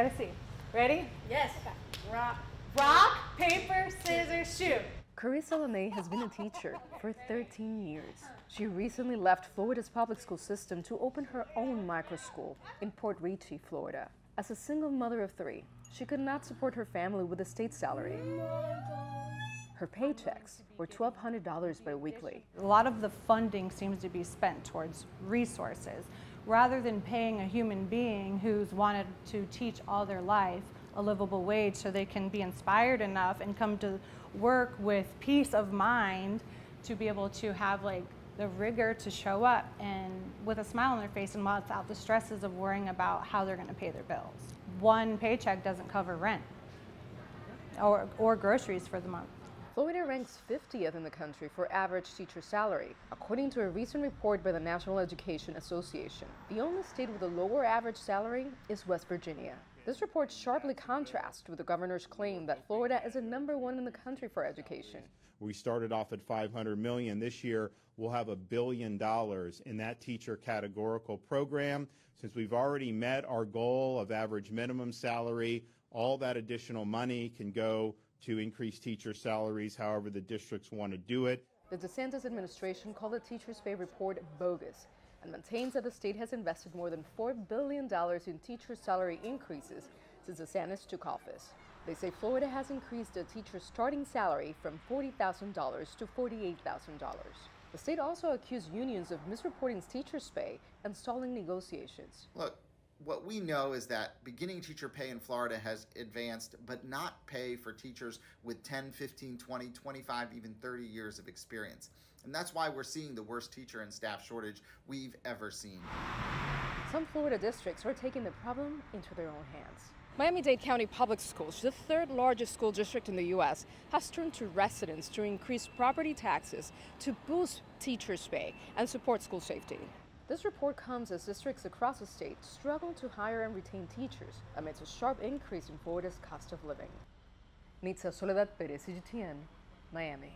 Let's see. Ready? Yes. Rock, paper, scissors, shoot. Carissa LeMay has been a teacher for 13 years. She recently left Florida's public school system to open her own micro school in Port Richey, Florida. As a single mother of 3, she could not support her family with a state salary. Her paychecks were $1,200 biweekly. A lot of the funding seems to be spent towards resources, rather than paying a human being who's wanted to teach all their life a livable wage so they can be inspired enough and come to work with peace of mind to be able to have the rigor to show up and with a smile on their face and without the stresses of worrying about how they're going to pay their bills. One paycheck doesn't cover rent or groceries for the month. Florida ranks 50th in the country for average teacher salary, according to a recent report by the National Education Association. The only state with a lower average salary is West Virginia. This report sharply contrasts with the governor's claim that Florida is a #1 in the country for education. We started off at $500 million. This year, we'll have $1 billion in that teacher categorical program. Since we've already met our goal of average minimum salary, all that additional money can go to increase teacher salaries however the districts want to do it. The DeSantis administration called the teachers' pay report bogus and maintains that the state has invested more than $4 billion in teacher salary increases since DeSantis took office. They say Florida has increased the teacher's starting salary from $40,000 to $48,000. The state also accused unions of misreporting teachers' pay and stalling negotiations. Look, what we know is that beginning teacher pay in Florida has advanced, but not pay for teachers with 10, 15, 20, 25, even 30 years of experience. And that's why we're seeing the worst teacher and staff shortage we've ever seen. Some Florida districts are taking the problem into their own hands. Miami-Dade County Public Schools, the third largest school district in the U.S., has turned to residents to increase property taxes to boost teachers' pay and support school safety. This report comes as districts across the state struggle to hire and retain teachers amidst a sharp increase in Florida's cost of living. Nitza, Soledad, Perez, CGTN, Miami.